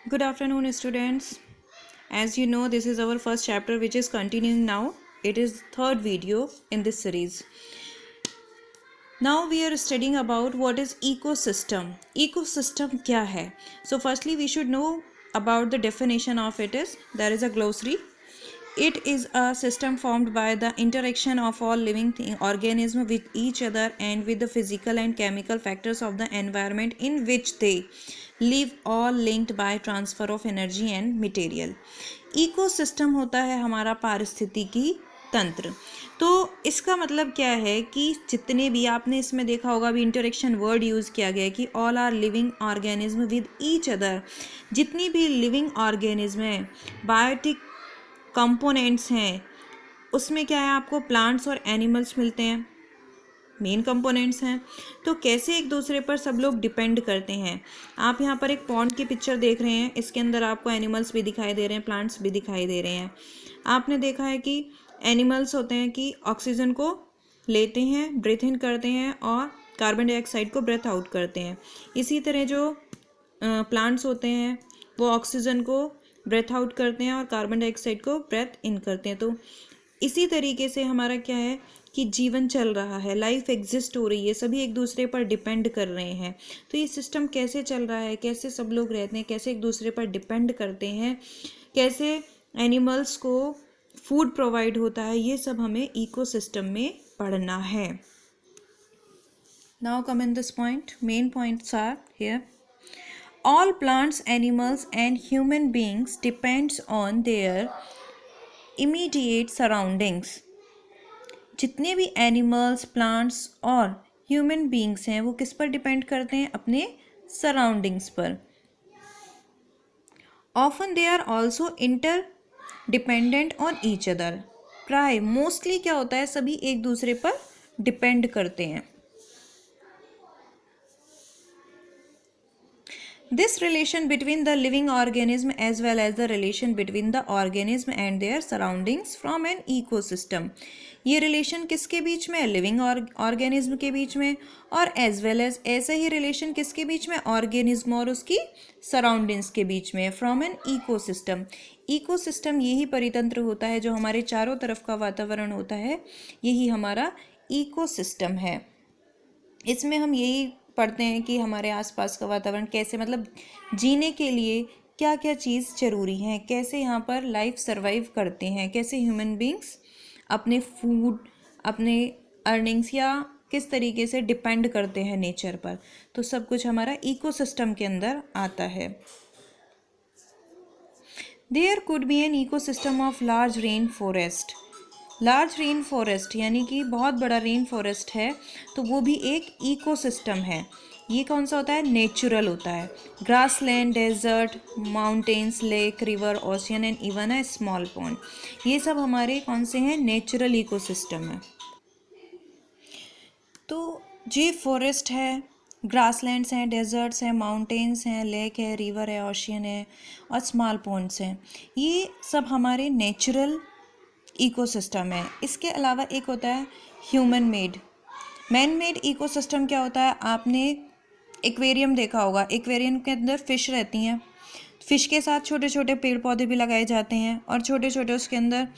Good afternoon, students. As you know, this is our first chapter which is continuing now. It is third video in this series. Now we are studying about what is ecosystem. Ecosystem क्या है? So firstly we should know about the definition of it is there is a glossary. It is a system formed by the interaction of all living organisms with each other and with the physical and chemical factors of the environment in which they live, all linked by transfer of energy and material. Ecosystem होता है हमारा पारिस्थितिकी तंत्र। तो इसका मतलब क्या है कि जितने भी आपने इसमें देखा होगा अभी इंटरेक्शन वर्ड यूज़ किया गया है कि all are living organism with each other. जितनी भी लिविंग ऑर्गेनिज्म है, बायोटिक कंपोनेंट्स हैं, उसमें क्या है आपको प्लांट्स और एनिमल्स मिलते हैं, मेन कंपोनेंट्स हैं। तो कैसे एक दूसरे पर सब लोग डिपेंड करते हैं। आप यहाँ पर एक पॉन्ड की पिक्चर देख रहे हैं, इसके अंदर आपको एनिमल्स भी दिखाई दे रहे हैं, प्लांट्स भी दिखाई दे रहे हैं। आपने देखा है कि एनिमल्स होते हैं कि ऑक्सीजन को लेते हैं, ब्रीथ इन करते हैं और कार्बन डाइऑक्साइड को ब्रेथ आउट करते हैं। इसी तरह जो प्लांट्स होते हैं वो ऑक्सीजन को ब्रेथ आउट करते हैं और कार्बन डाइऑक्साइड को ब्रेथ इन करते हैं। तो इसी तरीके से हमारा क्या है कि जीवन चल रहा है, लाइफ एग्जिस्ट हो रही है, सभी एक दूसरे पर डिपेंड कर रहे हैं। तो ये सिस्टम कैसे चल रहा है, कैसे सब लोग रहते हैं, कैसे एक दूसरे पर डिपेंड करते हैं, कैसे एनिमल्स को फूड प्रोवाइड होता है, ये सब हमें इकोसिस्टम में पढ़ना है। Now come in this point, main points are here. All plants, animals and human beings depends on their immediate surroundings. जितने भी एनिमल्स, प्लांट्स और ह्यूमन बींग्स हैं वो किस पर डिपेंड करते हैं? अपने सराउंडिंग्स पर। Often they are also interdependent on each other. प्राय मोस्टली क्या होता है, सभी एक दूसरे पर डिपेंड करते हैं। This relation between the living organism as well as the relation between the organism and their surroundings from an ecosystem. ये रिलेशन किसके बीच में है? लिविंग ऑर्गेनिज्म के बीच में। और एज वेल एज ऐसा ही रिलेशन किसके बीच में? ऑर्गेनिज्म और उसकी सराउंडिंग्स के बीच में, फ्रॉम एन इकोसिस्टम। इकोसिस्टम यही परितंत्र होता है जो हमारे चारों तरफ का वातावरण होता है, यही हमारा इकोसिस्टम है। इसमें हम यही पढ़ते हैं कि हमारे आसपास का वातावरण कैसे, मतलब जीने के लिए क्या क्या चीज़ ज़रूरी हैं, कैसे यहाँ पर लाइफ सर्वाइव करते हैं, कैसे ह्यूमन बींग्स अपने फूड, अपने अर्निंग्स या किस तरीके से डिपेंड करते हैं नेचर पर। तो सब कुछ हमारा इकोसिस्टम के अंदर आता है। There could be an ecosystem of large rain forest. Large rain forest यानी कि बहुत बड़ा रेन फॉरेस्ट है, तो वो भी एक इकोसिस्टम है। ये कौन सा होता है? नेचुरल होता है। Grassland, desert, mountains, lake, river, ocean and even a small pond, ये सब हमारे कौन से हैं? नेचुरल इकोसिस्टम है। तो ये फॉरेस्ट है, ग्रासलैंड्स हैं, डेजर्ट्स हैं, माउंटेन्स हैं, लेक है, रिवर है, ओशियन है और स्मॉल पॉन्ड्स हैं, ये सब हमारे नेचुरल इकोसिस्टम है। इसके अलावा एक होता है human made. Man made ecosystem क्या होता है? आपने एक्वेरियम देखा होगा, एक्वेरियम के अंदर फ़िश रहती हैं, फ़िश के साथ छोटे छोटे पेड़ पौधे भी लगाए जाते हैं और छोटे छोटे उसके अंदर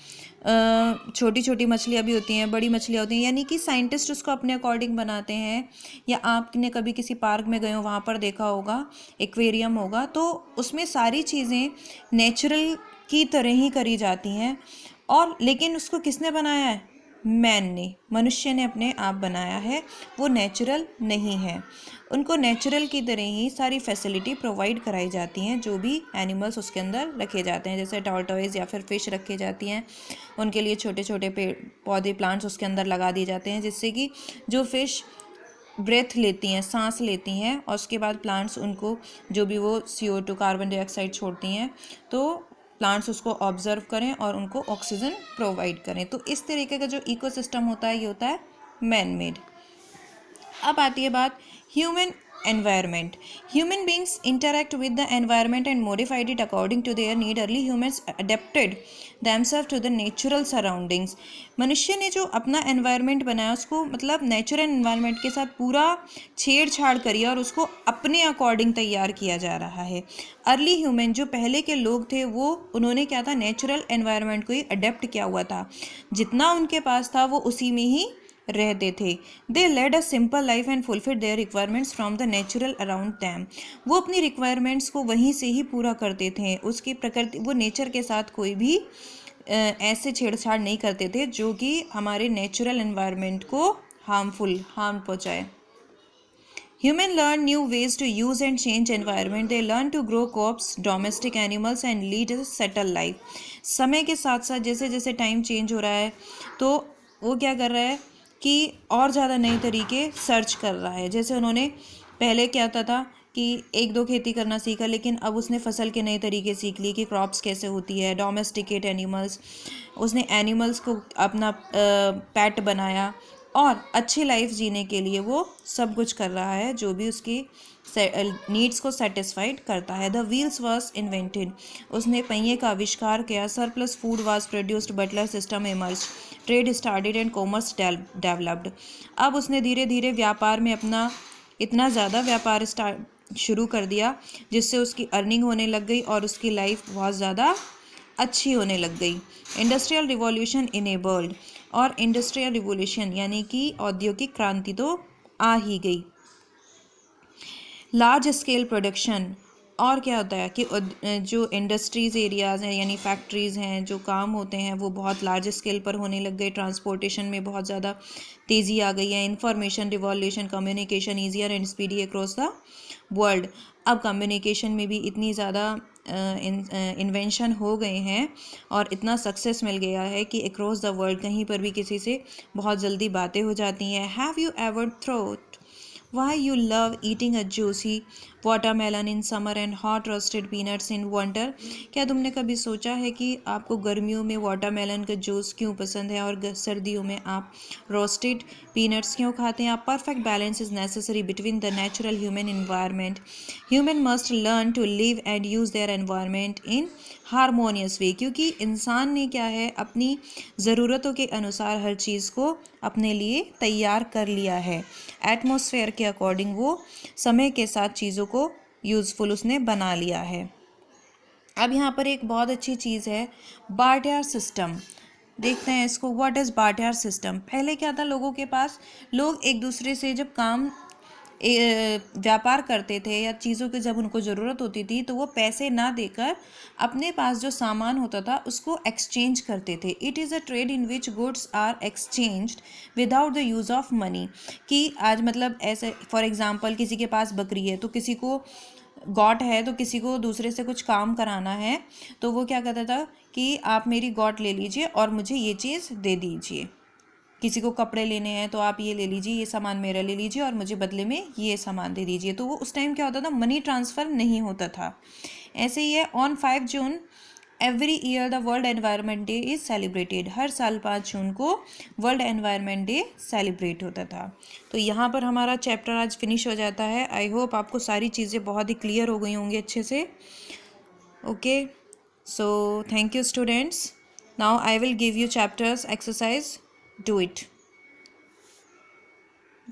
छोटी छोटी मछलियाँ भी होती हैं, बड़ी मछलियाँ होती हैं, यानी कि साइंटिस्ट उसको अपने अकॉर्डिंग बनाते हैं। या आपने कभी किसी पार्क में गए हो, वहाँ पर देखा होगा एक्वेरियम होगा, तो उसमें सारी चीज़ें नेचुरल की तरह ही करी जाती हैं। और लेकिन उसको किसने बनाया है? मैन ने, मनुष्य ने अपने आप बनाया है, वो नेचुरल नहीं है। उनको नेचुरल की तरह ही सारी फैसिलिटी प्रोवाइड कराई जाती हैं, जो भी एनिमल्स उसके अंदर रखे जाते हैं, जैसे टॉर्टोइज या फिर फ़िश रखे जाती हैं, उनके लिए छोटे छोटे पेड़ पौधे, प्लांट्स उसके अंदर लगा दिए जाते हैं, जिससे कि जो फ़िश ब्रेथ लेती हैं, सांस लेती हैं, और उसके बाद प्लांट्स उनको जो भी वो CO2 कार्बन डाइऑक्साइड छोड़ती हैं, तो प्लांट्स उसको ऑब्जर्व करें और उनको ऑक्सीजन प्रोवाइड करें। तो इस तरीके का जो इकोसिस्टम होता है ये होता है मैन मेड। अब आती है बात human environment. Human beings interact with the environment and modified it according to their need. Early humans adapted themselves to the natural surroundings. मनुष्य ने जो अपना environment बनाया उसको मतलब natural environment के साथ पूरा छेड़छाड़ करी और उसको अपने according तैयार किया जा रहा है. अर्ली ह्यूमन जो पहले के लोग थे वो उन्होंने क्या था, नेचुरल एनवायरनमेंट को ही अडेप्ट किया हुआ था. जितना उनके पास था वो उसी में ही रहते थे. They led a simple life and fulfil their requirements from the natural around them. वो अपनी रिक्वायरमेंट्स को वहीं से ही पूरा करते थे. उसकी प्रकृति, वो नेचर के साथ कोई भी ऐसे छेड़छाड़ नहीं करते थे जो कि हमारे नेचुरल एनवायरनमेंट को हार्म पहुँचाए. Human learn new ways to use and change environment. They learn to grow crops, domestic animals and lead a settled life. समय के साथ साथ जैसे जैसे टाइम चेंज हो रहा है तो वो क्या कर रहा है कि और ज़्यादा नए तरीके सर्च कर रहा है. जैसे उन्होंने पहले क्या होता था कि एक दो खेती करना सीखा, लेकिन अब उसने फसल के नए तरीके सीख लिए कि क्रॉप्स कैसे होती है, डोमेस्टिकेट एनिमल्स, उसने एनिमल्स को अपना पेट बनाया और अच्छी लाइफ जीने के लिए वो सब कुछ कर रहा है जो भी उसकी नीड्स को सेटिस्फाइड करता है. The wheels was invented. उसने पहिए का आविष्कार किया. Surplus food was produced. Barter system emerge. Trade started and commerce developed. अब उसने धीरे धीरे व्यापार में अपना इतना ज़्यादा व्यापार शुरू कर दिया जिससे उसकी अर्निंग होने लग गई और उसकी लाइफ बहुत ज़्यादा अच्छी होने लग गई. Industrial revolution enabled. और इंडस्ट्रियल रिवॉल्यूशन यानी कि औद्योगिक क्रांति तो आ ही गई. Large scale production. और क्या होता है कि जो इंडस्ट्रीज़ एरियाज़ हैं यानी फैक्ट्रीज़ हैं, जो काम होते हैं वो बहुत लार्ज स्केल पर होने लग गए. ट्रांसपोर्टेशन में बहुत ज़्यादा तेज़ी आ गई है. Information revolution. Communication easier and speedy across the world. अब कम्युनिकेशन में भी इतनी ज़्यादा इन्वेंशन हो गए हैं और इतना सक्सेस मिल गया है कि अक्रॉस द वर्ल्ड कहीं पर भी किसी से बहुत जल्दी बातें हो जाती हैं. Have you ever thought why you love eating a juicy watermelon in summer and hot roasted peanuts in winter? क्या तुमने कभी सोचा है कि आपको गर्मियों में वाटरमेलन का जूस क्यों पसंद है और सर्दियों में आप रोस्टेड पीनट्स क्यों खाते हैं? Perfect balance is necessary between the natural human environment. Human must learn to live and use their environment in harmonious way. क्योंकि इंसान ने क्या है अपनी ज़रूरतों के अनुसार हर चीज़ को अपने लिए तैयार कर लिया है. एटमॉस्फेयर के अकॉर्डिंग वो समय के साथ चीज़ों को यूज़फुल उसने बना लिया है. अब यहाँ पर एक बहुत अच्छी चीज़ है बार्टर सिस्टम. देखते हैं इसको. What is barter system? पहले क्या था, लोगों के पास लोग एक दूसरे से जब काम व्यापार करते थे या चीज़ों की जब उनको ज़रूरत होती थी तो वो पैसे ना देकर अपने पास जो सामान होता था उसको एक्सचेंज करते थे. It is a trade in which goods are exchanged without the use of money. कि आज मतलब ऐसे फॉर एग्ज़ाम्पल किसी के पास बकरी है तो किसी को गॉट है तो किसी को दूसरे से कुछ काम कराना है तो वो क्या कहता था कि आप मेरी गॉट ले लीजिए और मुझे ये चीज़ दे दीजिए. किसी को कपड़े लेने हैं तो आप ये ले लीजिए, ये सामान मेरा ले लीजिए और मुझे बदले में ये सामान दे दीजिए. तो वो उस टाइम क्या होता था, मनी ट्रांसफ़र नहीं होता था. ऐसे ही है. On 5 June every year the world environment day is celebrated. हर साल 5 जून को वर्ल्ड एनवायरनमेंट डे सेलिब्रेट होता था. तो यहाँ पर हमारा चैप्टर आज फिनिश हो जाता है. आई होप आपको सारी चीज़ें बहुत ही क्लियर हो गई होंगी अच्छे से. Okay, so thank you students. Now I will give you chapters exercise. Do it.